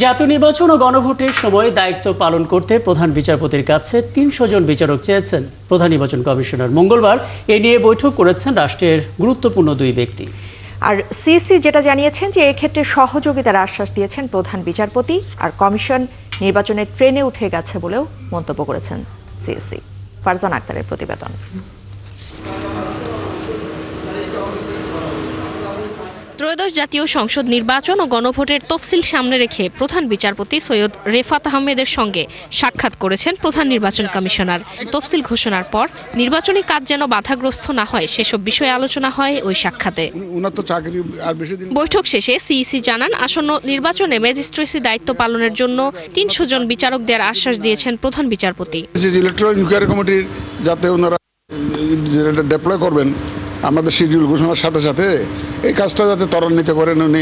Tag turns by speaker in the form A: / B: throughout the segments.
A: জাতীয় নির্বাচন ও গণভোটের সময় দায়িত্ব পালন করতে প্রধান বিচারপতির কাছে ৩০০ জন বিচারক চেয়েছেন প্রধান নির্বাচন কমিশনার। মঙ্গলবার এ নিয়ে বৈঠক করেছেন রাষ্ট্রের গুরুত্বপূর্ণ দুই ব্যক্তি।
B: আর সিসি যেটা জানিয়েছেন যে এক্ষেত্রে সহযোগিতার আশ্বাস দিয়েছেন প্রধান বিচারপতি, আর কমিশন নির্বাচনের ট্রেনে উঠে গেছে বলেও মন্তব্য করেছেন সিসি। ফারজান আক্তারের প্রতিবেদন।
C: ত্রয়োদশ জাতীয় সংসদ নির্বাচন ও গণভোটের তফসিল সামনে রেখে প্রধান বিচারপতি সৈয়দ রেফাত আহমেদের সঙ্গে সাক্ষাৎ করেছেন প্রধান নির্বাচন কমিশনার। তফসিল ঘোষণার পর নির্বাচনী কাজ যেন বাধাগ্রস্ত না হয় সেসব বিষয়ে আলোচনা হয় ওই সাক্ষাতে। বৈঠক শেষে সিইসি জানান, আসন্ন নির্বাচনে ম্যাজিস্ট্রেসি দায়িত্ব পালনের জন্য ৩০০ জন বিচারক দেওয়ার আশ্বাস দিয়েছেন প্রধান বিচারপতি।
D: ইলেকট্রাল ইনকোয়ারি কমিটির যাতে ওনারা ডেপ্লয় করবেন আমাদের শিডিউল ঘোষণার সাথে সাথে এই কাজটা যাতে ত্বরান্বিত করেন উনি,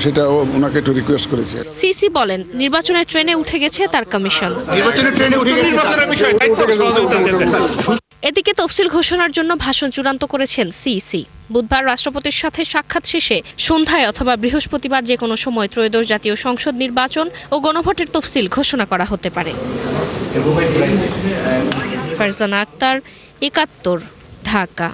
D: সেটা ওনাকে একটু রিকোয়েস্ট করেছে।
C: সিসি বলেন, নির্বাচনের ট্রেনে উঠে গেছে তার কমিশন। এদিকে তফসিল ঘোষণার জন্য ভাষণ চূড়ান্ত করেছেন সিইসি। বুধবার রাষ্ট্রপতির সাথে সাক্ষাৎ শেষে সন্ধ্যায় অথবা বৃহস্পতিবার যে কোনো সময় ত্রয়োদশ জাতীয় সংসদ নির্বাচন ও গণভোটের তফসিল ঘোষণা করা হতে পারে। ফারজান আক্তার, ৭১, ঢাকা।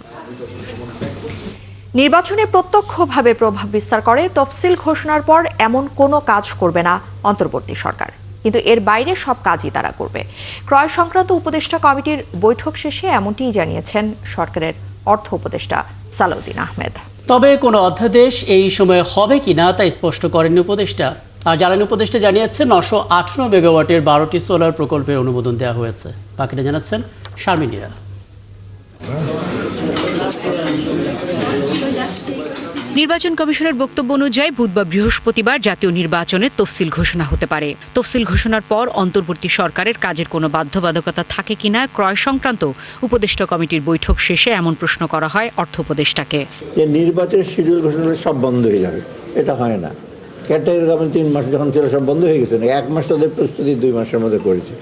B: নির্বাচনে প্রত্যক্ষভাবে প্রভাব বিস্তার করে তফসিল ঘোষণার পর এমন কোনো কাজ করবে না অন্তর্বর্তী সরকার, কিন্তু এর বাইরে সব কাজই তারা করবে। ক্রয় সংক্রান্ত উপদেষ্টা কমিটির বৈঠক শেষে এমনটিই জানিয়েছেন সরকারের অর্থ উপদেষ্টা সালাউদ্দিন আহমেদ।
A: তবে কোনো অধ্যাদেশ এই সময়ে হবে কিনা তা স্পষ্ট করেননি উপদেষ্টা। আর জ্বালানি উপদেষ্টা জানিয়েছেন ৯১৮ মেগাওয়াটের ১২টি সোলার প্রকল্পের অনুমোদন দেওয়া হয়েছে। বাকিটা জানাচ্ছেন শারমিনীরা।
E: নির্বাচন কমিশনের বক্তব্য অনুযায়ী বুধবার বৃহস্পতিবার জাতীয় নির্বাচনের তফসিল ঘোষণা হতে পারে। তফসিল ঘোষণার পর অন্তর্বর্তী সরকারের কাজের কোনো বাধ্যবাধকতা থাকে কিনা ক্রয় সংক্রান্ত উপদেষ্টা কমিটির বৈঠক শেষে এমন প্রশ্ন করা হয় অর্থ উপদেষ্টাকে।
F: যে নির্বাচনের শিডিউল ঘোষণা হলে সব বন্ধ হয়ে যাবে, এটা হয় না। ক্যাটাগরি গভর্নমেন্ট 3 মাস যখন ছিল সব বন্ধ হয়ে গেছে না, 1 মাস তাদের প্রস্তুতি 2 মাসের মধ্যে করেছে।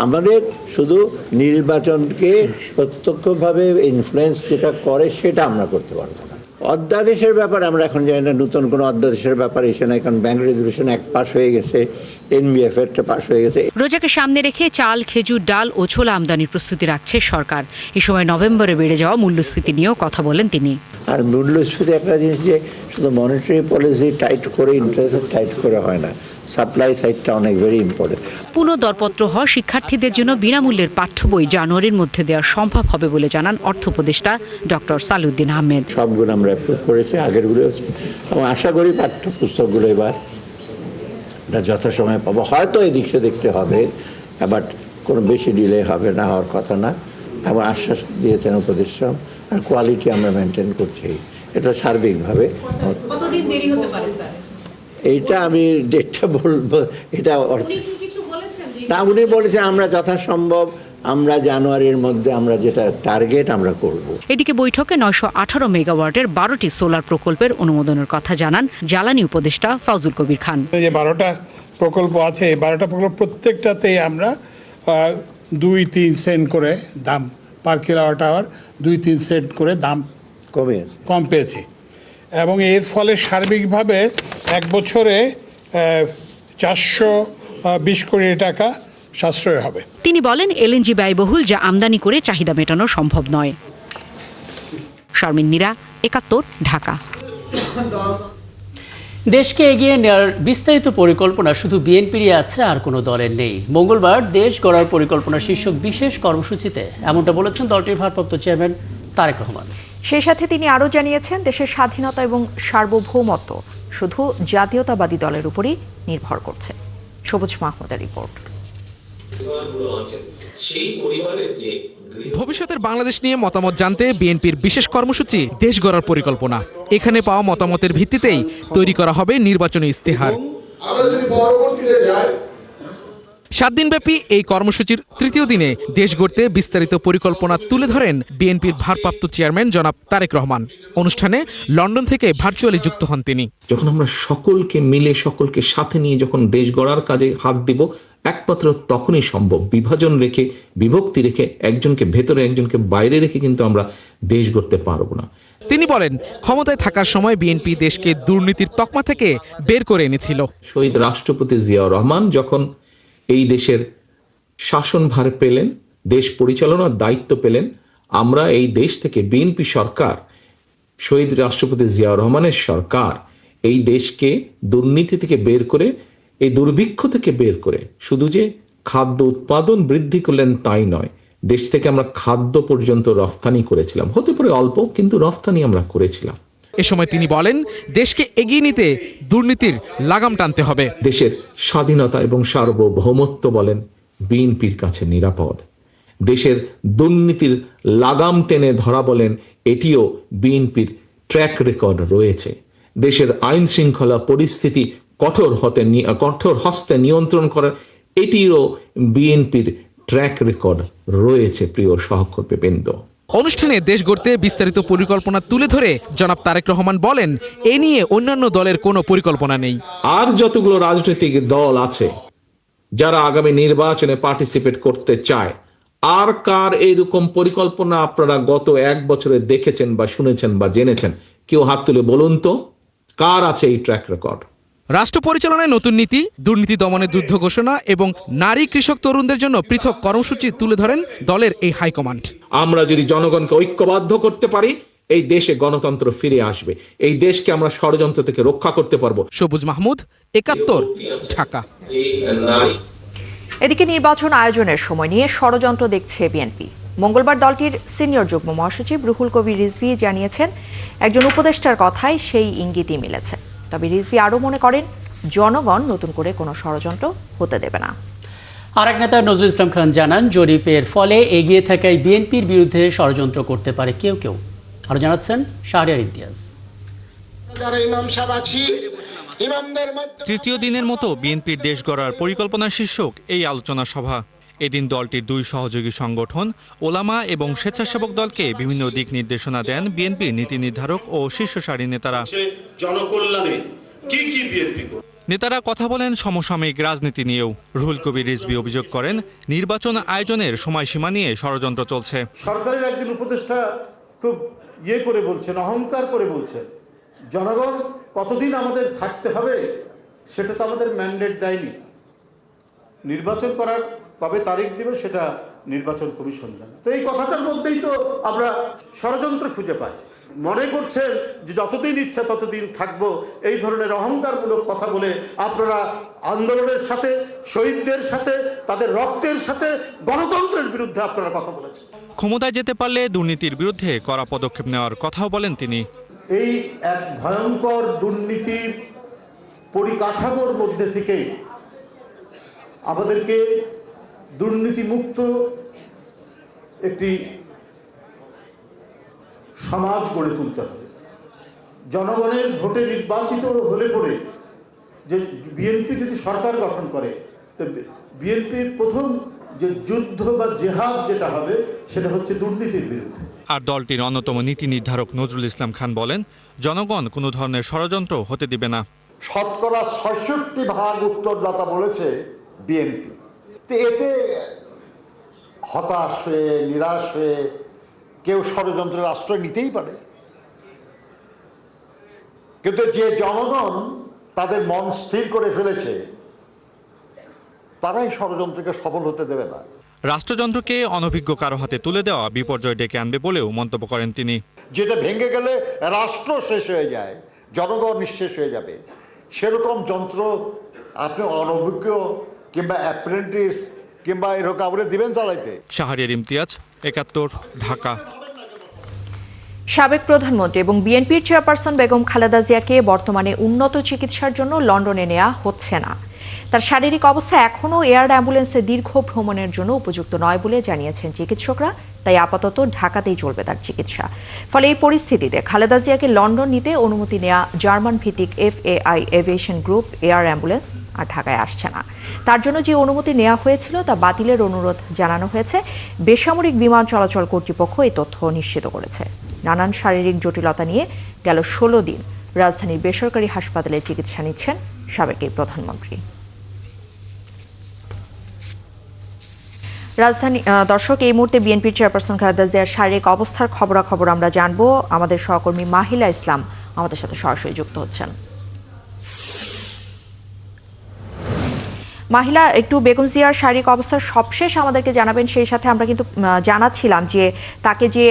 F: আমাদের শুধু নির্বাচনকে প্রত্যক্ষভাবে ইনফ্লুয়েন্স যেটা করে সেটা আমরা করতে পারবো না। অধ্যাদেশের ব্যাপারে আমরা এখন জানি না, নতুন কোনো অধ্যাদেশের ব্যাপারে এসে না, এখন ব্যাংক রেজুলেশন অ্যাক্ট পাস হয়ে গেছে, এনবিএফ একটা পাস হয়ে গেছে।
E: রোজাকে সামনে রেখে চাল, খেজুর, ডাল ও ছোলা আমদানির প্রস্তুতি রাখছে সরকার। এ সময় নভেম্বরে বেড়ে যাওয়া মূল্যস্ফীতি নিয়েও কথা বলেন তিনি।
F: আর মূল্যস্ফীতি একটা জিনিস যে শুধু মনিটারি পলিসি টাইট করে, ইন্টারেস্ট টাইট করে হয় না, সাপ্লাই সাইডটা অনেক ভেরি ইম্পর্টেন্ট।
E: পুনঃ দরপত্র হওয়া শিক্ষার্থীদের জন্য বিনামূল্যের পাঠ্য বই জানুয়ারির মধ্যে দেওয়া সম্ভব হবে বলে জানান অর্থ উপদেষ্টা ডক্টর সালাউদ্দিন আহমেদ।
F: সবগুলো আমরা অ্যাপ্রুভ করেছি, আগেরগুলো হচ্ছে, এবং আশা করি পাঠ্য পুস্তকগুলো এবার যথাসময়ে পাবো। হয়তো এদিক সেদিকটা হবে, বাট কোনো বেশি ডিলে হবে না, হওয়ার কথা না, এবং আশ্বাস দিয়েছেন উপদেষ্টা। আর কোয়ালিটি আমরা মেনটেন করছি, এটা সার্বিকভাবে।
C: কতদিন দেরি হতে পারে স্যার?
F: এইটা আমি ডেটটা বলবো, এটা না, উনি বলেছেন আমরা যথাসম্ভব আমরা জানুয়ারির মধ্যে আমরা যেটা টার্গেট আমরা করব।
E: এদিকে বৈঠকে ৯১৮ মেগাওয়াটের ১২টি সোলার প্রকল্পের অনুমোদনের কথা জানান জ্বালানি উপদেষ্টা ফাউজুল কবির খান।
G: যে 12টা প্রকল্প আছে, এই 12টা প্রকল্প প্রত্যেকটাতেই আমরা 2-3 সেন্ট করে দাম পার কিলোওয়াট আওয়ার 2-3 সেন্ট করে দাম কম পেয়েছি, এবং এর ফলে সার্বিকভাবে 1 বছরে 420 কোটি টাকা সাশ্রয় হবে।
E: তিনি বলেন, এলএনজি ব্যয়বহুল, যা আমদানি করে চাহিদা মেটানো সম্ভব নয়। শারমিনীরা, ৭১, ঢাকা।
A: দেশকে এগিয়ে নেওয়ার বিস্তারিত পরিকল্পনা শুধু বিএনপিরই আছে, আর কোনো দলের নেই। মঙ্গলবার দেশ গড়ার পরিকল্পনা শীর্ষক বিশেষ কর্মসূচিতে এমনটা বলেছেন দলটির ভারপ্রাপ্ত চেয়ারম্যান তারেক রহমান।
B: সেই সাথে তিনি আরও জানিয়েছেন, দেশের স্বাধীনতা এবং সার্বভৌমত্ব শুধু জাতীয়তাবাদী দলের উপরই নির্ভর করছে। সবুজ মাহমুদের রিপোর্ট।
H: ভবিষ্যতের বাংলাদেশ নিয়ে মতামত জানতে বিএনপির বিশেষ কর্মসূচি দেশ গড়ার পরিকল্পনা। এখানে পাওয়া মতামতের ভিত্তিতেই তৈরি করা হবে নির্বাচনী ইস্তেহার। 7 দিনব্যাপী এই কর্মসূচির তৃতীয় দিনে দেশ গড়তে বিস্তারিত পরিকল্পনা তুলে ধরেন বিএনপির ভারপ্রাপ্ত চেয়ারম্যান জনাব তারেক রহমান। অনুষ্ঠানে লন্ডন থেকে ভার্চুয়ালি যুক্ত হন তিনি।
I: যখন আমরা সকলকে মিলে, সকলকে সাথে নিয়ে যখন দেশ গড়ার কাজে হাত দিব, একমাত্র তখনই সম্ভব। বিভাজন রেখে, বিভক্তি রেখে, একজনকে ভেতরে একজনকে বাইরে রেখে কিন্তু আমরা দেশ গড়তে পারবো না।
H: তিনি বলেন, ক্ষমতায় থাকার সময় বিএনপি দেশকে দুর্নীতির তকমা থেকে বের করে এনেছিল।
I: শহীদ রাষ্ট্রপতি জিয়াউর রহমান যখন এই দেশের শাসনভার পেলেন, দেশ পরিচালনার দায়িত্ব পেলেন, আমরা এই দেশ থেকে বিএনপি সরকার, শহীদ রাষ্ট্রপতি জিয়াউর রহমানের সরকার এই দেশকে দুর্নীতি থেকে বের করে, এই দুর্ভিক্ষ থেকে বের করে শুধু যে খাদ্য উৎপাদন বৃদ্ধি করলেন তাই নয়, দেশ থেকে আমরা খাদ্য পর্যন্ত রফতানি করেছিলাম। হতে পারে অল্প, কিন্তু রফতানি আমরা করেছিলাম।
H: এ সময় তিনি বলেন, দেশকে এগিয়ে নিতে দুর্নীতির লাগাম টানতে হবে।
I: দেশের স্বাধীনতা এবং সার্বভৌমত্ব বলেন বিএনপির কাছে নিরাপদ। দেশের দুর্নীতির লাগাম টেনে ধরা বলেন এটিও বিএনপির ট্র্যাক রেকর্ড রয়েছে। দেশের আইন শৃঙ্খলা পরিস্থিতি কঠোর হস্তে নিয়ন্ত্রণ করার এটিরও বিএনপির ট্র্যাক রেকর্ড রয়েছে। প্রিয় সহকর্মীবৃন্দ,
H: অনুষ্ঠানে দেশ গড়তে বিস্তারিত পরিকল্পনা তুলে ধরে জনাব তারেক রহমান বলেন, এ নিয়ে অন্যান্য দলের কোনো পরিকল্পনা নেই।
I: আর যতগুলো রাজনৈতিক দল আছে যারা আগামী নির্বাচনে পার্টিসিপেট করতে চায়, আর কার এইরকম পরিকল্পনা আপনারা গত 1 বছরে দেখেছেন বা শুনেছেন বা জেনেছেন? কেউ হাত তুলে বলুন তো, কার আছে এই ট্র্যাক রেকর্ড?
H: রাষ্ট্র পরিচালনায় নতুন নীতি, দুর্নীতি দমনে যুদ্ধ ঘোষণা এবং নারী কৃষক তরুণদের জন্য পৃথক কর্মসূচি তুলে ধরেন দলের এই হাইকমান্ড।
I: আমরা যদি জনগণকে ঐক্যবদ্ধ করতে পারি, এই দেশে গণতন্ত্র ফিরে আসবে। এই দেশকে আমরা ষড়যন্ত্র থেকে রক্ষা করতে পারবো।
H: সবুজ মাহমুদ, ৭১, ঢাকা।
B: এদিকে নির্বাচন আয়োজনের সময় নিয়ে ষড়যন্ত্র দেখছে বিএনপি। মঙ্গলবার দলটির সিনিয়র যুগ্ম মহাসচিব রুহুল কবির রিজভী জানিয়েছেন, একজন উপদেষ্টার কথায় সেই ইঙ্গিতই মিলেছে। তবে রিজভী আরও মনে করেন, জনগণ নতুন করে কোনো ষড়যন্ত্র হতে দেবে না।
A: আরেক নেতা নজরুল ইসলাম খান জানান, জরিপের ফলে এগিয়ে থাকায় বিএনপির বিরুদ্ধে ষড়যন্ত্র করতে পারে কেউ কেউ। আরও জানাচ্ছেন শাহরিয়ার ইমতিয়াজ।
J: তৃতীয় দিনের মতো বিএনপির দেশ গড়ার পরিকল্পনা শীর্ষক এই আলোচনা সভা। এদিন দলটির 2 সহযোগী সংগঠন ওলামা এবং স্বেচ্ছাসেবক দলকে বিভিন্ন দিক নির্দেশনা দেন বিএনপির নীতি নির্ধারক ও শীর্ষ সারির নেতারা।
K: জনকল্যাণে কি কি বিএনপি
J: নেতারা কথা বলেন সমসাময়িক রাজনীতি নিয়েও। রুহুল কবির রিজভী অভিযোগ করেন, নির্বাচন আয়োজনের সময়সীমা নিয়ে ষড়যন্ত্র চলছে।
K: সরকারের একজন উপদেষ্টা খুব করে বলছেন, অহংকার করে বলছেন, জনগণ কতদিন আমাদের থাকতে হবে সেটা তো আমাদের ম্যান্ডেট দেয়নি। নির্বাচন করার কবে তারিখ দেবে সেটা নির্বাচন কমিশন জানে। তো এই কথাটার মধ্যেই তো আমরা ষড়যন্ত্র খুঁজে পাই। মনে করছেন যে যতদিন ইচ্ছা ততদিন থাকবো, এই ধরনের অহংকারমূলক কথা বলে আপনারা আন্দোলনের সাথে, শহীদদের সাথে, তাদের রক্তের সাথে, গণতন্ত্রের বিরুদ্ধে আপনারা কথা বলেছেন।
J: ক্ষমতায় যেতে পারলে দুর্নীতির বিরুদ্ধে কড়া পদক্ষেপ নেওয়ার কথাও বলেন তিনি।
K: এই এক ভয়ঙ্কর দুর্নীতির পরিকাঠামোর মধ্যে থেকে আমাদেরকে দুর্নীতিমুক্ত একটি সমাজ গড়ে তুলতে হবে। জনগণের ভোটে নির্বাচিত হলে পরে যে বিএনপি যদি সরকার গঠন করে, তো বিএনপির প্রথম যে যুদ্ধ বা জেহাদ যেটা হবে সেটা হচ্ছে দুর্নীতির বিরুদ্ধে।
J: আর দলটির অন্যতম নীতি নির্ধারক নজরুল ইসলাম খান বলেন, জনগণ কোনো ধরনের ষড়যন্ত্র হতে দিবে না।
K: 66% উত্তরদাতা বলেছে বিএনপি। তো এতে হতাশ হয়ে, নিরাশ হয়ে কেউ ষড়যন্ত্রের আশ্রয় নিতেই পারে, কিন্তু যে জনগণ তাদের মন স্থির করে ফেলেছে তারাই ষড়যন্ত্রকে সফল হতে দেবে না।
J: রাষ্ট্রযন্ত্রকে অনভিজ্ঞ কারো হাতে তুলে দেওয়া বিপর্যয় ডেকে আনবে বলেও মন্তব্য করেন তিনি।
K: যেটা ভেঙে গেলে রাষ্ট্র শেষ হয়ে যায়, জনগণ নিঃশেষ হয়ে যাবে, সেরকম যন্ত্র আপনি অনভিজ্ঞ কিংবা অ্যাপ্রেন্টিস কিংবা এরকম কাউরে দিবেন চালাইতে।
J: শাহরিয়ার ইমতিয়াজ, ৭১, ঢাকা।
B: সাবেক প্রধানমন্ত্রী এবং বিএনপির চেয়ারপারসন বেগম খালেদা জিয়াকে বর্তমানে উন্নত চিকিৎসার জন্য লন্ডনে নেওয়া হচ্ছে না। তার শারীরিক অবস্থা এখনও এয়ার অ্যাম্বুলেন্সে দীর্ঘ ভ্রমণের জন্য উপযুক্ত নয় বলে জানিয়েছেন চিকিৎসকরা। তাই আপাতত ঢাকাতেই চলবে তার চিকিৎসা। ফলে এই পরিস্থিতিতে খালেদা জিয়াকে লন্ডন নিতে অনুমতি নেওয়া জার্মান ভিত্তিক FAI aviation group air ambulance আর ঢাকায় আসছে না। তার জন্য যে অনুমতি নেওয়া হয়েছিল তা বাতিলের অনুরোধ জানানো হয়েছে। বেসামরিক বিমান চলাচল কর্তৃপক্ষ এই তথ্য নিশ্চিত করেছে। নানান শারীরিক জটিলতা নিয়ে গেল 16 দিন রাজধানীর বেসরকারি হাসপাতালে চিকিৎসা নিচ্ছেন সাবেক এই প্রধানমন্ত্রী। রাজধানী দর্শক, এই মুহূর্তে বিএনপির চেয়ারপারসন খালেদা জিয়ার শারীরিক অবস্থার খবরাখবর আমরা জানবো। আমাদের সহকর্মী মাহিলা ইসলাম আমাদের সাথে সরাসরি যুক্ত হচ্ছেন। মাহিলা, একটু বেগম জিয়ার শারীরিক অবস্থার সবশেষ আমাদেরকে জানাবেন। সেই সাথে আমরা কিন্তু জানাচ্ছিলাম যে তাকে যে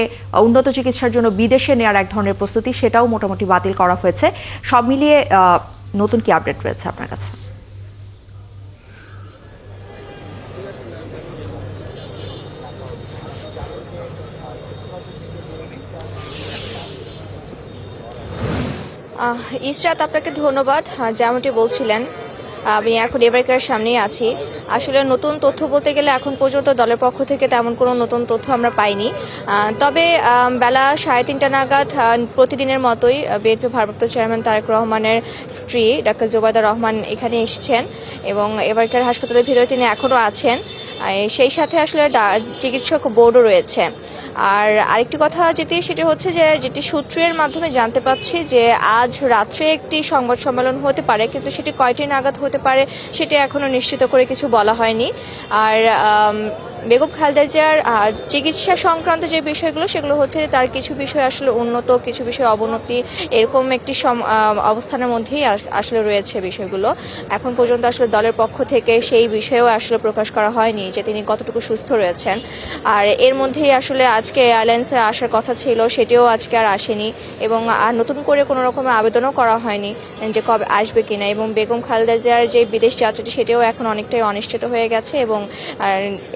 B: উন্নত চিকিৎসার জন্য বিদেশে নেওয়ার এক ধরনের প্রস্তুতি, সেটাও মোটামুটি বাতিল করা হয়েছে। সব মিলিয়ে নতুন কি আপডেট রয়েছে আপনার কাছে?
L: ইসরাত, আপনাকে ধন্যবাদ। যেমনটি বলছিলেন, আমি এখন এবারকার সামনেই আছি। আসলে নতুন তথ্য বলতে গেলে এখন পর্যন্ত দলের পক্ষ থেকে তেমন কোনো নতুন তথ্য আমরা পাইনি। তবে বেলা 3:30 নাগাদ প্রতিদিনের মতোই বিএনপি ভারপ্রাপ্ত চেয়ারম্যান তারেক রহমানের স্ত্রী ডাক্তার জোবায়দা রহমান এখানে এসেছেন এবং এবারকার হাসপাতালের ভিতরে তিনি এখনও আছেন। সেই সাথে আসলে চিকিৎসক বোর্ডও রয়েছে। আর আরেকটি কথা সেটি হচ্ছে যেটি সূত্রের মাধ্যমে জানতে পাচ্ছি যে আজ রাত্রে একটি সংবাদ সম্মেলন হতে পারে, কিন্তু সেটি কয়টি নাগাদ হতে পারে সেটি এখনও নিশ্চিত করে কিছু বলা হয়নি। আর বেগম খালেদা জিয়ার চিকিৎসা সংক্রান্ত যে বিষয়গুলো, সেগুলো হচ্ছে তার কিছু বিষয় আসলে উন্নত, কিছু বিষয় অবনতি, এরকম একটি অবস্থানের মধ্যেই আসলে রয়েছে বিষয়গুলো। এখন পর্যন্ত আসলে দলের পক্ষ থেকে সেই বিষয়েও আসলে প্রকাশ করা হয়নি যে তিনি কতটুকু সুস্থ রয়েছেন। আর এর মধ্যেই আসলে আজকে এয়ারলাইন্সে আসার কথা ছিল, সেটিও আজকে আর আসেনি এবং আর নতুন করে কোনো রকমের আবেদনও করা হয়নি যে কবে আসবে কিনা। এবং বেগম খালেদা জিয়ার যে বিদেশ যাত্রাটি, সেটিও এখন অনেকটাই অনিশ্চিত হয়ে গেছে এবং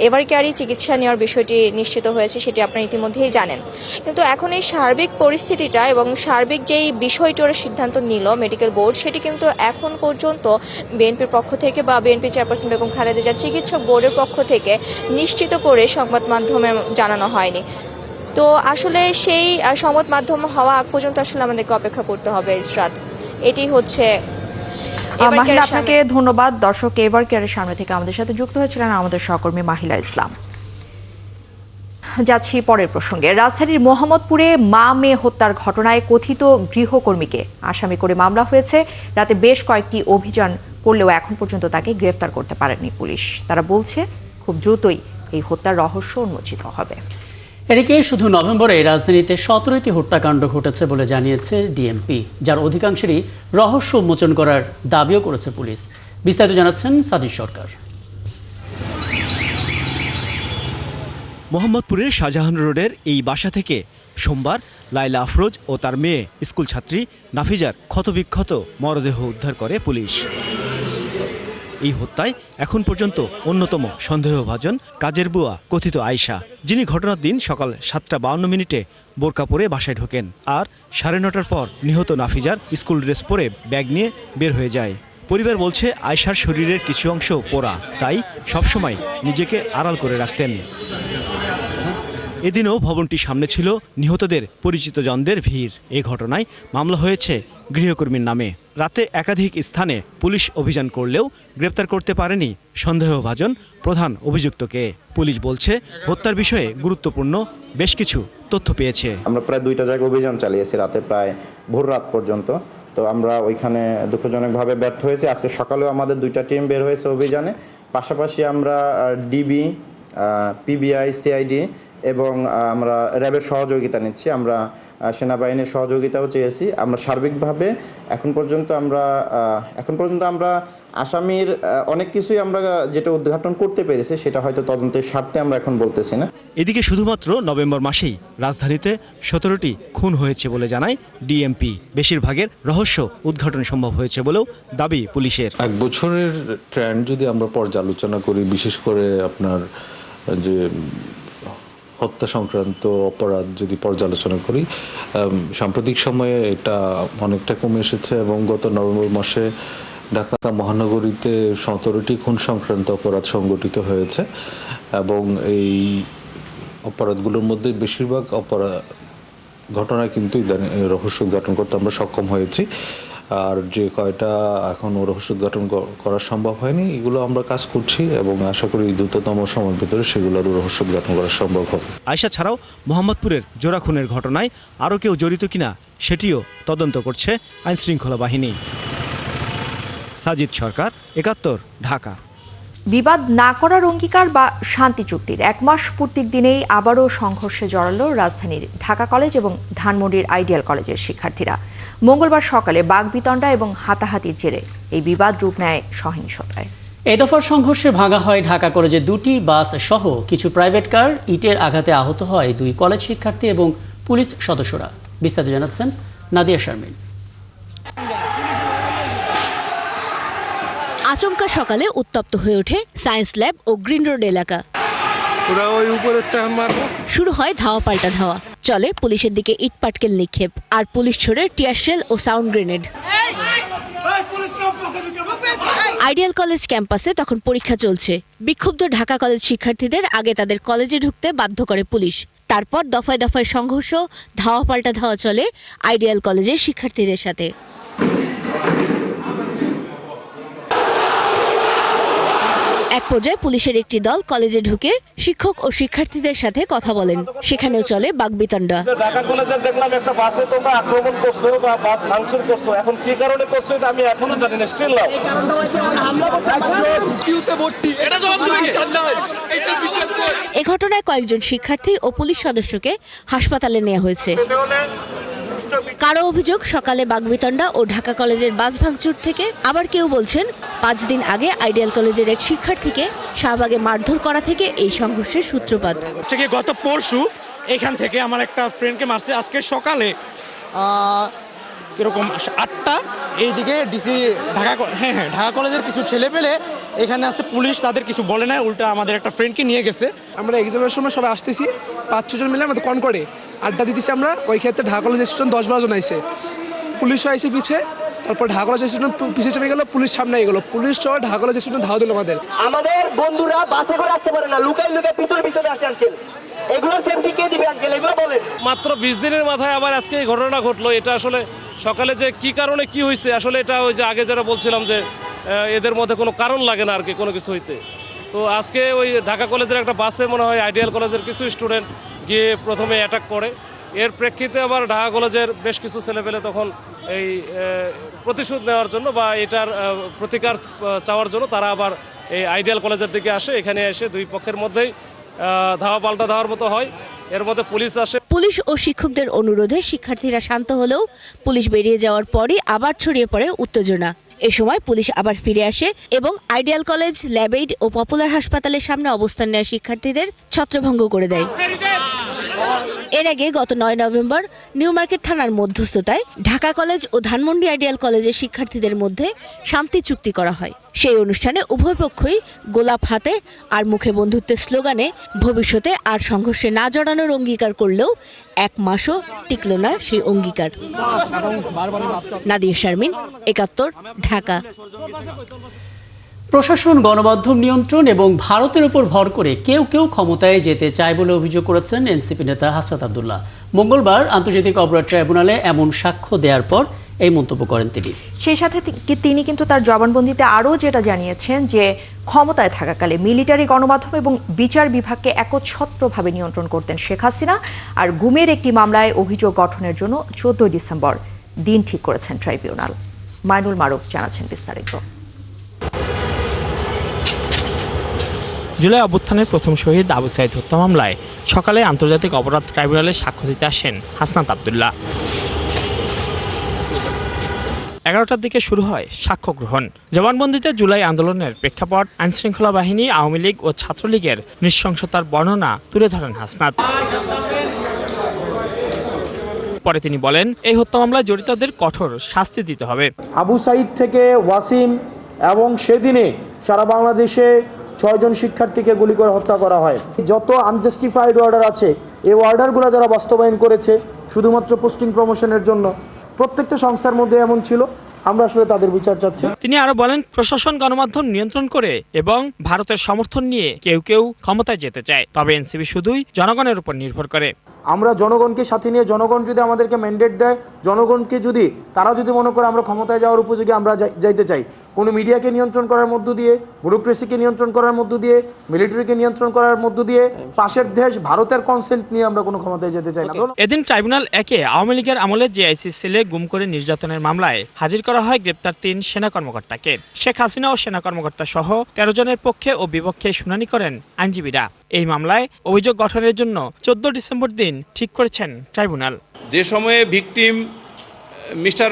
L: এবারকারই চিকিৎসা নেওয়ার বিষয়টি নিশ্চিত হয়েছে, সেটি আপনারা ইতিমধ্যেই জানেন। কিন্তু এখন এই সার্বিক পরিস্থিতিটা এবং সার্বিক যেই বিষয়টির সিদ্ধান্ত নিল মেডিকেল বোর্ড, সেটি কিন্তু এখন পর্যন্ত বিএনপির পক্ষ থেকে বা বিএনপি চেয়ারপারসন বেগম খালেদা জিয়ার চিকিৎসক বোর্ডের পক্ষ থেকে নিশ্চিত করে সংবাদ মাধ্যমে জানানো হয়নি। তো আসলে সেই সংবাদ মাধ্যম হওয়া আগ পর্যন্ত আসলে আমাদেরকে অপেক্ষা করতে হবে ইসরাত। এটি হচ্ছে।
B: মাহিলা, আপনাকে ধন্যবাদ। দর্শক, এভার কেয়ারের সামনে থেকে আমাদের সাথে যুক্ত হয়েছিলেন আমাদের সহকর্মী মাহিলা ইসলাম। যাচ্ছি পরের প্রসঙ্গে। রাজধানীর মোহাম্মদপুরে মা মেয়ে হত্যার ঘটনায় কথিত গৃহকর্মীকে আসামি করে মামলা হয়েছে। রাতে বেশ কয়েকটি অভিযান করলেও এখন পর্যন্ত তাকে গ্রেফতার করতে পারেনি পুলিশ। তারা বলছে খুব দ্রুতই এই হত্যার রহস্য উন্মোচিত হবে।
A: এদিকে শুধু নভেম্বরে রাজধানীতে 17টি হত্যাকাণ্ড ঘটেছে বলে জানিয়েছে ডিএমপি, যার অধিকাংশেরই রহস্য উন্মোচন করার দাবিও করেছে পুলিশ। বিস্তারিত জানাচ্ছেন সাজিদ সরকার।
M: মোহাম্মদপুরের শাহজাহান রোডের এই বাসা থেকে সোমবার লাইলা আফরোজ ও তার মেয়ে স্কুল ছাত্রী নাফিজার ক্ষতবিক্ষত মরদেহ উদ্ধার করে পুলিশ। এই হত্যায় এখন পর্যন্ত অন্যতম সন্দেহভাজন কাজের বুয়া কথিত আয়শা, যিনি ঘটনার দিন সকাল 7:52 বোরকা পরে বাসায় ঢোকেন আর 9:30 পর নিহত নাফিজার স্কুল ড্রেস পরে ব্যাগ নিয়ে বের হয়ে যায়। পরিবার বলছে আয়শার শরীরের কিছু অংশ পোড়া, তাই সবসময় নিজেকে আড়াল করে রাখতেন। এদিনও ভবনটির সামনে ছিল নিহতদের পরিচিত জনদের ভিড়। এ ঘটনায় মামলা হয়েছে গৃহকর্মীর নামে। রাতে একাধিক স্থানে পুলিশ অভিযান করলেও গ্রেপ্তার করতে পারেনি সন্দেহভাজন প্রধান অভিযুক্তকে। পুলিশ বলছে হত্যার বিষয়ে গুরুত্বপূর্ণ বেশ কিছু তথ্য পেয়েছে।
N: আমরা প্রায় 2টা জায়গায় অভিযান চালিয়েছি রাতে প্রায় ভোর রাত পর্যন্ত। তো আমরা ওইখানে দুঃখজনকভাবে ব্যর্থ হয়েছি। আজকে সকালেও আমাদের 2টা টিম বের হয়েছে অভিযানে। পাশাপাশি আমরা ডিবি, পিবিআই, সিআইডি এবং আমরা র্যাবের সহযোগিতা নিচ্ছি। আমরা সেনাবাহিনীর সহযোগিতাও চেয়েছি। আমরা সার্বিকভাবে এখন পর্যন্ত আমরা আসামির অনেক কিছুই আমরা যেটা উদ্ঘাটন করতে পেরেছি, সেটা হয়তো তদন্তের স্বার্থে আমরা এখন বলতেছি না।
M: এদিকে শুধুমাত্র নভেম্বর মাসেই রাজধানীতে 17টি খুন হয়েছে বলে জানায় ডিএমপি। বেশিরভাগের রহস্য উদ্ঘাটন সম্ভব হয়েছে বলেও দাবি পুলিশের।
O: 1 বছরের ট্রেন্ড যদি আমরা পর্যালোচনা করি, বিশেষ করে আপনার যে হত্যা সংক্রান্ত অপরাধ যদি পর্যালোচনা করি, সাম্প্রতিক সময়ে এটা অনেকটা কমে এসেছে এবং গত নভেম্বর মাসে ঢাকা মহানগরীতে 17টি খুন সংক্রান্ত অপরাধ সংগঠিত হয়েছে এবং এই অপরাধগুলোর মধ্যে বেশিরভাগ ঘটনা কিন্তু রহস্য উদ্ঘাটন করতে আমরা সক্ষম হয়েছি। আর যে কয়টা এখনও রহস্য উদ্ঘাটন করা সম্ভব হয়নি, এগুলো আমরা কাজ করছি এবং আশা করি দ্রুততম সময়ের ভিতরে সেগুলোর রহস্য উদ্ঘাটন করা সম্ভব হবে।
M: আয়শা ছাড়াও মোহাম্মদপুরের জোড়া খুনের ঘটনায় আরও কেউ জড়িত কিনা সেটিও তদন্ত করছে আইনশৃঙ্খলা বাহিনী। সাজিদ সরকার, 71, ঢাকা।
B: বিবাদ না করার অঙ্গীকার বা শান্তি চুক্তির 1 মাস পূর্তির দিনেই আবারও সংঘর্ষে জড়ালো রাজধানীর ঢাকা কলেজ এবং ধানমন্ডির আইডিয়াল কলেজের শিক্ষার্থীরা। মঙ্গলবার সকালে বাগবিতণ্ডা এবং হাতাহাতির জেরে এই বিবাদ রূপ নেয় সহিংসতায়।
A: এই দফার সংঘর্ষে ভাঙা হয় ঢাকা কলেজের 2টি বাস সহ কিছু প্রাইভেট কার। ইটের আঘাতে আহত হয় 2 কলেজ শিক্ষার্থী এবং পুলিশ সদস্যরা। বিস্তারিত জানাচ্ছেন নাদিয়া শারমিন।
P: আচমকা সকালে উত্তপ্ত হয়ে ওঠে সায়েন্স ল্যাব ও গ্রিন রোড এলাকা। শুরু হয় ধাওয়া পাল্টা ধাওয়া, চলে পুলিশের দিকে ইট পাটকেল নিক্ষেপ আর পুলিশ ছোড়ে টিয়ার শেল ও সাউন্ড গ্রেনেড। আইডিয়াল কলেজ ক্যাম্পাসে তখন পরীক্ষা চলছে। বিক্ষুব্ধ ঢাকা কলেজ শিক্ষার্থীদের আগে তাদের কলেজে ঢুকতে বাধ্য করে পুলিশ। তারপর দফায় দফায় সংঘর্ষ, ধাওয়া পাল্টা ধাওয়া চলে আইডিয়াল কলেজের শিক্ষার্থীদের সাথে। এক পর্যায়ে পুলিশের একটি দল কলেজে ঢুকে শিক্ষক ও শিক্ষার্থীদের সাথে কথা বলেন। সেখানেও চলে বাগবিতণ্ডা।
Q: ঢাকা কলেজের দেখলাম একটা বাসে তোমরা আক্রমণ করছো বা বাস ভাঙচুর করছো, এখন কি কারণে করছো এটা আমি এখনো জানি না। স্টিল নাও
P: এ ঘটনায় কয়েকজন শিক্ষার্থী ও পুলিশ সদস্যকে হাসপাতালে নেওয়া হয়েছে। কারো অভিযোগ সকালে বাগবিতণ্ডা ও ঢাকা কলেজের বাস ভাঙচুর থেকে, আবার কেউ বলছেন 5 দিন আগে আইডিয়াল কলেজের এক শিক্ষার্থীকে শাহবাগে মারধর করা থেকে এই সংঘর্ষের সূত্রপাত।
R: গত পরশু এখান থেকে আমার একটা ফ্রেন্ডকে মারছে। আজকে সকালে এরকম 8টা এইদিকে ডিসি ঢাকা ঢাকা কলেজের কিছু ছেলে পেলে এখানে আসছে, পুলিশ তাদের কিছু বলে না, উল্টা আমাদের একটা ফ্রেন্ডকে নিয়ে গেছে।
S: আমরা এক্সামের সময় সবাই আসতেছি, 5-6 জন মিলে আমাদের কনকর্ডে আড্ডা দিতেছি আমরা। ওই ক্ষেত্রে ঢাকা কলেজ স্টুডেন্ট 10-12 জন আইছে, পুলিশও আইসে পিছিয়ে। তারপর ঢাকা কলেজ স্টুডেন্ট পিছিয়ে চলে গেল, পুলিশ সামনে গেল, পুলিশ সহ ঢাকা কলেজ স্টুডেন্ট ধাওয়া দিল আমাদের
Q: বন্ধুরা বাসে করে আসতে পারে না, লুকাই লুকাই পিছনে আসে আঙ্কেল। এগুলো সেফটি কে দিবে আঙ্কেল, এগুলো বলেন।
T: মাত্র 20 দিনের মাথায় আবার আজকে এই ঘটনা ঘটলো। এটা আসলে সকালে যে কি কারণে কি হয়েছে, আসলে এটা ওই যে আগে যারা বলছিলাম যে এদের মধ্যে কোনো কারণ লাগে না আর কি কোনো কিছু হইতে। তো আজকে ওই ঢাকা কলেজের একটা বাসে মনে হয় আইডিয়াল কলেজের কিছু স্টুডেন্ট গিয়ে প্রথমে অ্যাটাক করে। এর প্রেক্ষিতে আবার ঢাকা কলেজের বেশ কিছু ছেলেপেলে তখন এই প্রতিশোধ নেওয়ার জন্য বা এটার প্রতিকার চাওয়ার জন্য তারা আবার এই আইডিয়াল কলেজের দিকে আসে। এখানে এসে 2 পক্ষের মধ্যেই ধাওয়া পাল্টা ধাওয়ার মতো হয়। এর মধ্যে পুলিশ আসে।
P: পুলিশ ও শিক্ষকদের অনুরোধে শিক্ষার্থীরা শান্ত হলেও পুলিশ বেরিয়ে যাওয়ার পরই আবার ছড়িয়ে পড়ে উত্তেজনা। এ সময় পুলিশ আবার ফিরে আসে এবং আইডিয়াল কলেজ, ল্যাবএইড ও পপুলার হাসপাতালের সামনে অবস্থান নেওয়া শিক্ষার্থীদের ছত্রভঙ্গ করে দেয়। এর আগে গত 9 নভেম্বর নিউ মার্কেট থানার মধ্যস্থতায় ঢাকা কলেজ ও ধানমন্ডি আইডিয়াল কলেজের শিক্ষার্থীদের মধ্যে শান্তি চুক্তি করা হয়। সেই অনুষ্ঠানে উভয় পক্ষই গোলাপ হাতে আর মুখে বন্ধুত্বের স্লোগানে ভবিষ্যতে আর সংঘর্ষে না জড়ানোর অঙ্গীকার করলেও 1 মাসও টিকল না সেই অঙ্গীকার। নাদিয়া শারমিন, 71, ঢাকা।
A: প্রশাসন গণমাধ্যম নিয়ন্ত্রণ এবং ভারতের উপর ভর করে কেউ কেউ ক্ষমতায় যেতে চায় বলে অভিযোগ করেছেন এনসিপি নেতা হাসরাত আব্দুল্লাহ। মঙ্গলবার আন্তর্জাতিক অপরাধ ট্রাইব্যুনালে এমন সাক্ষ্য দেওয়ার পর এই মন্তব্য করেন তিনি।
B: সেই সাথে তিনি কিন্তু তার জবানবন্দিতে আরও যেটা জানিয়েছেন যে ক্ষমতায় থাকাকালে মিলিটারি গণমাধ্যম এবং বিচার বিভাগকে একচ্ছত্রভাবে নিয়ন্ত্রণ করতেন শেখ হাসিনা। আর গুমের একটি মামলায় অভিযোগ গঠনের জন্য 14 ডিসেম্বর দিন ঠিক করেছেন ট্রাইব্যুনাল। মাইনুল মারুফ জানাচ্ছেন বিস্তারিত।
U: জুলাই অভ্যুত্থানের প্রথম শহীদ আবু সাইদ হত্যা মামলায় সকালে আন্তর্জাতিক অপরাধ ট্রাইব্যুনালে সাক্ষ্য দিতে আসেন হাসনাত আব্দুল্লাহ। 11টার দিকে শুরু হয় সাক্ষ্য গ্রহণ। জবানবন্দিতে জুলাই আন্দোলনের প্রেক্ষাপট, আইনশৃঙ্খলা বাহিনী, আওয়ামী লীগ ও ছাত্রলীগের নৃশংসতার বর্ণনা তুলে ধরেন হাসনাত। পরে তিনি বলেন, এই হত্যা মামলায় জড়িতদের কঠোর শাস্তি দিতে হবে।
V: আবু সাইদ থেকে ওয়াসিম এবং সেদিনে সারা বাংলাদেশে 6 জন শিক্ষার্থীকে গুলি করে হত্যা করা হয়। যত আনজাস্টিফাইড অর্ডার আছে এই অর্ডারগুলো যারা বাস্তবায়ন করেছে শুধুমাত্র পোস্টিং প্রমোশনের জন্য, প্রত্যেকটা সংস্থার মধ্যে এমন ছিল। আমরা আসলে তাদের বিচার চাচ্ছি।
U: তিনি আরো বলেন, প্রশাসন গণমাধ্যম নিয়ন্ত্রণ করে এবং ভারতের সমর্থন নিয়ে কেউ কেউ ক্ষমতায় যেতে চায়, তবে এনসিপি শুধুই জনগণের উপর নির্ভর করে।
V: আমরা জনগণকে সাথে নিয়ে, জনগণ যদি আমাদেরকে ম্যান্ডেট দেয়, জনগণকে যদি তারা যদি মনে করে আমরা ক্ষমতায় যাওয়ার উপযোগী আমরা যাইতে চাই, কোনো মিডিয়াকে নিয়ন্ত্রণ করার মধ্য দিয়ে, ব্যুরোক্রেসিকে নিয়ন্ত্রণ করার মধ্য দিয়ে, মিলিটারিকে নিয়ন্ত্রণ করার মধ্য দিয়ে, পাশের দেশ ভারতের কনসেন্ট নিয়ে আমরা কোনো ক্ষমতায় যেতে চাই না।
U: এদিন ট্রাইব্যুনাল একে আওয়ামী লীগের আমলে জেআইসি সেলে গুম করে নির্যাতনের মামলায় হাজির করা হয় গ্রেপ্তার 3 সেনা কর্মকর্তাকে। শেখ হাসিনা ও সেনা কর্মকর্তা সহ 13 জনের পক্ষে ও বিপক্ষে শুনানি করেন আইনজীবীরা। এই মামলায় অভিযোগ গঠনের জন্য 14 ডিসেম্বর দিন ঠিক করেছেন ট্রাইব্যুনাল।
C: যে সময়ে victim mister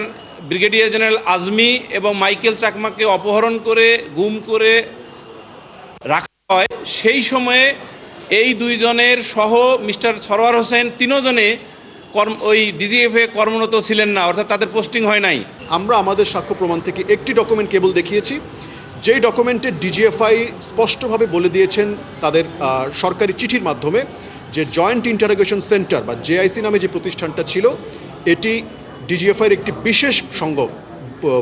C: brigadier general Azmi এবং মাইকেল চাকমাকে অপহরণ করে গুম করে রাখা হয়, সেই সময়ে এই 2 জনের সহ মিস্টার সরওয়ার হোসেন 3 জনে ওই ডিজিএফে কর্মরত ছিলেন না, অর্থাৎ তাদের পোস্টিং হয় নাই।
D: আমরা আমাদের সাক্ষ্য প্রমাণ থেকে একটি ডকুমেন্ট কেবল দেখিয়েছি, যেই ডকুমেন্টে ডিজিএফআই স্পষ্টভাবে বলে দিয়েছেন তাদের সরকারি চিঠির মাধ্যমে যে জয়েন্ট ইন্টারোগেশন সেন্টার বা জেআইসি নামে যে প্রতিষ্ঠানটা ছিল, এটি ডিজিএফআইয়ের একটি বিশেষ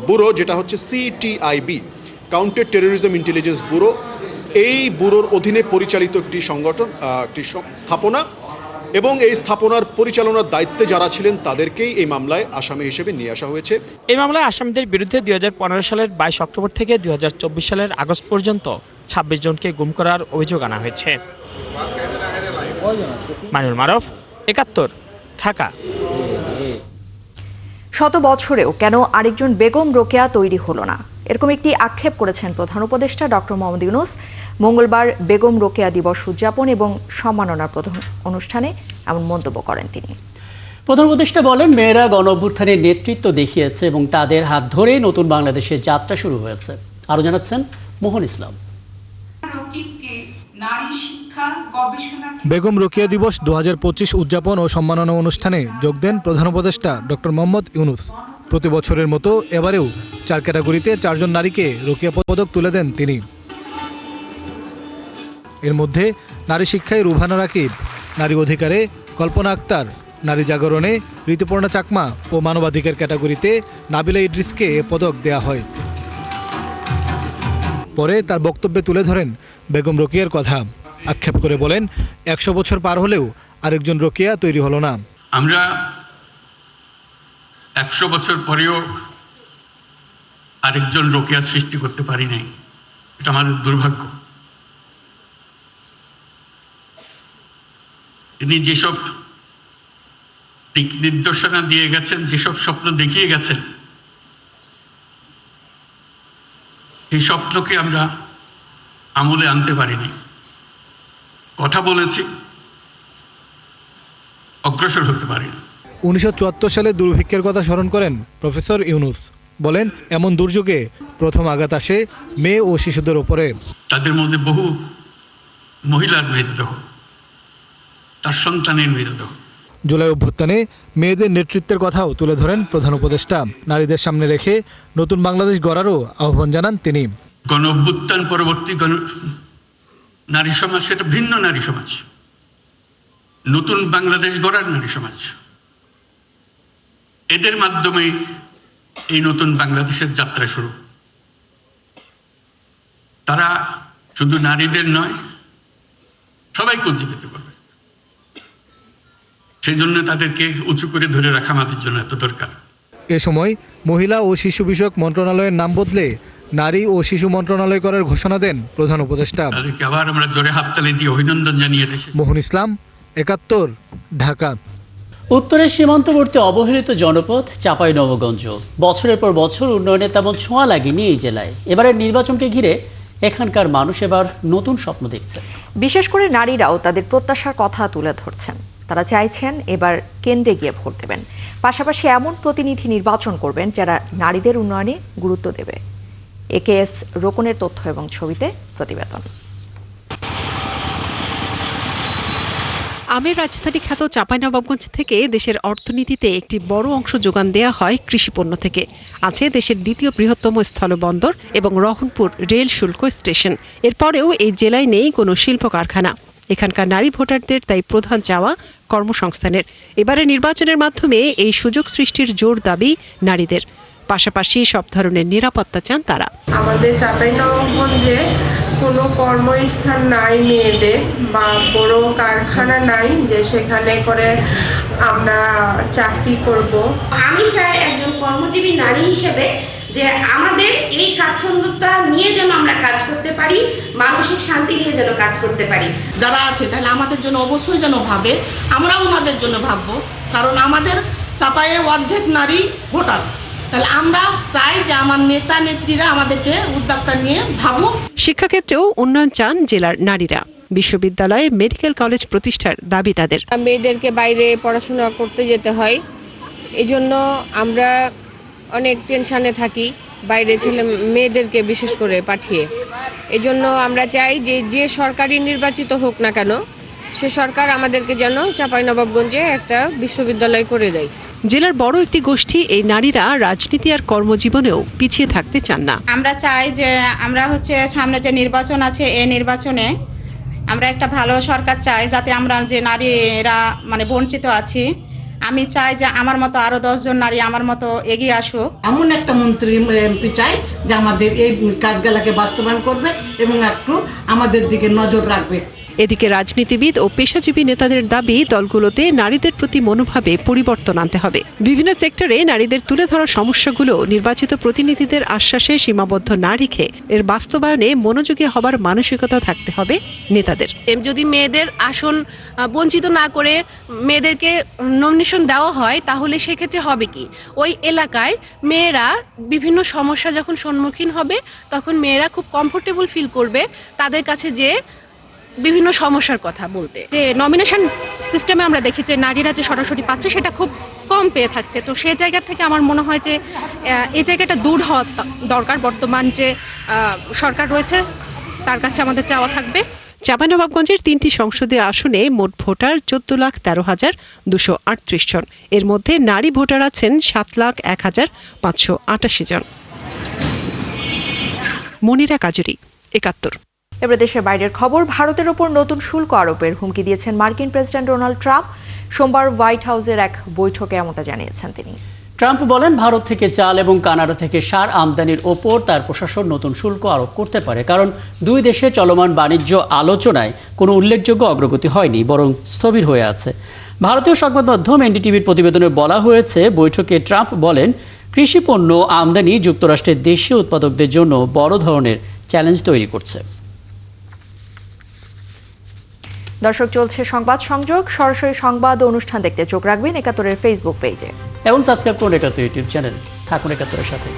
D: ব্যুরো, যেটা হচ্ছে CTIB, counter terrorism intelligence bureau. এই ব্যুরোর অধীনে পরিচালিত একটি সংগঠন, একটি স্থাপনা, এবং এই স্থাপনার পরিচালনার দায়িত্বে যারা ছিলেন তাদেরকেই এই মামলায় আসামি হিসেবে নিয়ে আসা হয়েছে।
U: এই মামলায় আসামিদের বিরুদ্ধে 2015 সালের 22 অক্টোবর থেকে 2024 সালের আগস্ট পর্যন্ত 26 জনকে গুম করার অভিযোগ আনা হয়েছে। মাইনুল মারুফ, 71, ঢাকা।
B: শত বছরেও কেন আরেকজন বেগম রোকেয়া তৈরি হলো না, এরকম একটি আক্ষেপ করেছেন প্রধান উপদেষ্টা ডক্টর মোহাম্মদ ইউনূস। মঙ্গলবার বেগম রোকেয়া দিবস উদযাপন এবং সম্মাননার প্রধান অনুষ্ঠানে এমন মন্তব্য করেন তিনি।
A: প্রধান উপদেষ্টা বলেন, মেয়েরা গণ অভ্যুত্থানের নেতৃত্ব দেখিয়েছে এবং তাদের হাত ধরেই নতুন বাংলাদেশের যাত্রা শুরু হয়েছে। আরও জানাচ্ছেন মোহন ইসলাম।
W: বেগম রোকেয়া দিবস 2025 উদযাপন ও সম্মাননা অনুষ্ঠানে যোগ দেন প্রধান উপদেষ্টা ডক্টর মোহাম্মদ ইউনূস। প্রতি বছরের মতো এবারেও 4 ক্যাটাগরিতে 4 জন নারীকে রোকেয়া পদক তুলে দেন তিনি। এর মধ্যে নারী শিক্ষায় রুভানা রাকিব, নারী অধিকারে কল্পনা আক্তার, নারী জাগরণে ঋতুপর্ণা চাকমা ও মানবাধিকার ক্যাটাগরিতে নাবিলা ইদ্রিসকে এ পদক দেয়া হয়। পরে তার বক্তব্যে তুলে ধরেন বেগম রোকেয়ার কথা, আক্ষেপ করে বলেন 100 বছর পার হলেও আরেকজন রোকেয়া তৈরি হলো না।
X: আমরা 100 বছর পরেও আরেকজন রোকেয়া সৃষ্টি করতে পারি নাই, এটা আমাদের দুর্ভাগ্য। তিনি যেসব দিক নির্দেশনা দিয়ে গেছেন, যেসব স্বপ্ন দেখিয়ে গেছেন, এই স্বপ্নকে আমরা আমলে আনতে পারিনি। কথা বলেছি, অগ্রসর হতে পারিনি।
W: 1974 সালে দুর্ভিক্ষের কথা স্মরণ করেন প্রফেসর ইউনূস। বলেন, এমন দুর্যোগে প্রথম আঘাত আসে মেয়ে ও শিশুদের ওপরে।
X: তাদের মধ্যে বহু মহিলার মৃতদেহ, তার সন্তানের মৃতদেহ।
W: জুলাই অভ্যুত্থানে মেয়েদের নেতৃত্বের কথাও তুলে ধরেন প্রধান উপদেষ্টা। নারীদের সামনে রেখে নতুন বাংলাদেশ গড়ারও আহ্বান জানান তিনি।
X: গণ অভ্যুত্থান পরবর্তী নারী সমাজ সেটা ভিন্ন নারী সমাজ, নতুন বাংলাদেশ গড়ার নারী সমাজ। এদের মাধ্যমে এই নতুন বাংলাদেশের যাত্রা শুরু। তারা শুধু নারীদের নয়, সবাইকে উজ্জীবিত করবে। সেই জন্য তাদেরকে উঁচু করে ধরে রাখা আমাদের জন্য এত দরকার।
W: এ সময় মহিলা ও শিশু বিষয়ক মন্ত্রণালয়ের নাম বদলে নারী ও শিশু মন্ত্রণালয় করার ঘোষণা দেন প্রধান উপদেষ্টা।
X: তাদেরকে আবার আমরা জোরে হাততালি দিয়ে অভিনন্দন জানিয়ে দিয়েছি।
W: মোহন ইসলাম, 71, ঢাকা।
A: উত্তরের সীমান্তবর্তী অবহেলিত জনপদ চাঁপাইনবাবগঞ্জ বছরের পর বছর উন্নয়নে তেমন ছোঁয়া লাগেনি এই জেলায়। এবারের নির্বাচনকে ঘিরে এখানকার মানুষ এবার নতুন স্বপ্ন দেখছে।
B: বিশেষ করে নারীরাও তাদের প্রত্যাশার কথা তুলে ধরছেন। তারা চাইছেন এবার কেন্দ্রে গিয়ে ভোট দেবেন, পাশাপাশি এমন প্রতিনিধি নির্বাচন করবেন যারা নারীদের উন্নয়নে গুরুত্ব দেবে। একেএস রোকনের তথ্য এবং ছবিতে প্রতিবেদন।
Y: আমের রাজধানী খ্যাত চাঁপাইনবাবগঞ্জ থেকে দেশের অর্থনীতিতে একটি বড় অংশ যোগান দেয়া হয় কৃষিপণ্য থেকে। আছে দেশের দ্বিতীয় বৃহত্তম স্থলবন্দর এবং রহনপুর রেল শুল্ক স্টেশন। এরপরেও এই জেলায় নেই কোনো শিল্প কারখানা। এখানকার নারী ভোটারদের তাই প্রধান চাওয়া কর্মসংস্থানের। এবারে নির্বাচনের মাধ্যমে এই সুযোগ সৃষ্টির জোর দাবি নারীদের। পাশাপাশি সব ধরনের নিরাপত্তা চান তারা।
Z: আমাদের চাঁপাইনবাবগঞ্জে
E: কোনো কর্মস্থান নাই মেয়েদের বা বড় কারখানা নাই যে সেখানে করে আমরা চাকরি করব।
F: আমি চাই একজন কর্মজীবী নারী হিসেবে যে আমাদের এই স্বাচ্ছন্দ্যতা নিয়ে যেন আমরা কাজ করতে পারি, মানসিক শান্তি নিয়ে যেন কাজ করতে পারি।
G: যারা আছে তাহলে আমাদের জন্য অবশ্যই যেন ভাবে, আমরাও ওনাদের জন্য ভাববো, কারণ আমাদের চাপায়ে অর্ধেক নারী ভোটার। তাহলে আমরা চাই যে আমার নেতা নেত্রীরা আমাদেরকে উদ্যোক্তা নিয়ে ভাবুক।
Y: শিক্ষাক্ষেত্রেও উন্নয়ন চান জেলার নারীরা। বিশ্ববিদ্যালয়ে মেডিকেল কলেজ প্রতিষ্ঠার দাবি তাদের।
H: মেয়েদেরকে বাইরে পড়াশোনা করতে যেতে হয়, এই জন্য আমরা অনেক টেনশনে থাকি বাইরে মেয়েদেরকে বিশেষ করে পাঠিয়ে। এই জন্য আমরা চাই যে সরকারি নির্বাচিত হোক না কেন, সে সরকার আমাদেরকে যেন চাঁপাইনবাবগঞ্জে একটা বিশ্ববিদ্যালয় করে দেয়।
Y: জেলার বড় একটি গোষ্ঠী এই নারীরা রাজনীতি আর কর্মজীবনেও পিছিয়ে থাকতে চান না।
I: আমরা চাই যে আমরা সামনে যে নির্বাচন আছে, এই নির্বাচনে আমরা একটা ভালো সরকার চাই, যাতে আমরা যে নারীরা বঞ্চিত আছি, আমি চাই যে আমার মতো আরো 10 জন নারী আমার মতো এগিয়ে আসুক।
G: এমন একটা মন্ত্রী এমপি চাই যে আমাদের এই কাজগুলোকে বাস্তবায়ন করবে এবং একটু আমাদের দিকে নজর রাখবে।
Y: এদিকে রাজনীতিবিদ ও পেশাজীবী নেতাদের দাবি দলগুলোতে নারীদের প্রতি মনোভাবে পরিবর্তন আনতে হবে। বিভিন্ন সেক্টরে নারীদের তুলে ধরা সমস্যাগুলো নির্বাচিত প্রতিনিধিদের আশ্বাসে সীমাবদ্ধ না রেখে এর বাস্তবায়নে মনোযোগী হবার মানসিকতা থাকতে হবে নেতাদের।
H: যদি মেয়েদের আসন বঞ্চিত না করে মেয়েদেরকে নমিনেশন দেওয়া হয়, তাহলে সেক্ষেত্রে হবে কি, ওই এলাকায় মেয়েরা বিভিন্ন সমস্যা যখন সম্মুখীন হবে, তখন মেয়েরা খুব কমফোর্টেবল ফিল করবে তাদের কাছে যে বিভিন্ন সমস্যার কথা বলতে।
Z: যে নমিনেশন সিস্টেমে আমরা দেখি যে নারীরা যে সরাসরি পাচ্ছে সেটা খুব কম পেয়ে থাকছে। তো সেই জায়গা থেকে আমার মনে হয় যে এই জায়গাটা দূর হওয়া দরকার। বর্তমান যে সরকার রয়েছে তার কাছে আমাদের চাওয়া থাকবে।
Y: চাঁপাইনবাবগঞ্জের 3টি সংসদীয় আসনে মোট ভোটার 14,13,238 জন। এর মধ্যে নারী ভোটার আছেন 7,01,588 জন। মনিরা কাজুরি, 71।
B: এবার দেশের বাইরের খবর। ভারতের ওপর নতুন শুল্ক আরোপের হুমকি দিয়েছেন মার্কিন প্রেসিডেন্ট ডোনাল্ড ট্রাম্প। সোমবার হোয়াইট হাউসের এক বৈঠকে এমনটা জানিয়েছেন তিনি।
A: ট্রাম্প বলেন, ভারত থেকে চাল এবং কানাডা থেকে সার আমদানির ওপর তার প্রশাসন নতুন শুল্ক আরোপ করতে পারে, কারণ দুই দেশে চলমান বাণিজ্য আলোচনায় কোনো উল্লেখযোগ্য অগ্রগতি হয়নি, বরং স্থবির হয়ে আছে। ভারতীয় সংবাদ মাধ্যম এনডিটিভির প্রতিবেদনে বলা হয়েছে, বৈঠকে ট্রাম্প বলেন, কৃষি পণ্য আমদানি যুক্তরাষ্ট্রের দেশীয় উৎপাদকদের জন্য বড় ধরনের চ্যালেঞ্জ তৈরি করছে।
B: দর্শক, চলছে সংবাদ সংযোগ। সরাসরি সংবাদ ও অনুষ্ঠান দেখতে চোখ রাখবেন 71-এর ফেসবুক পেজে
A: এবং সাবস্ক্রাইব করুন 71 ইউটিউব চ্যানেল। থাকুন 71-এর সাথে।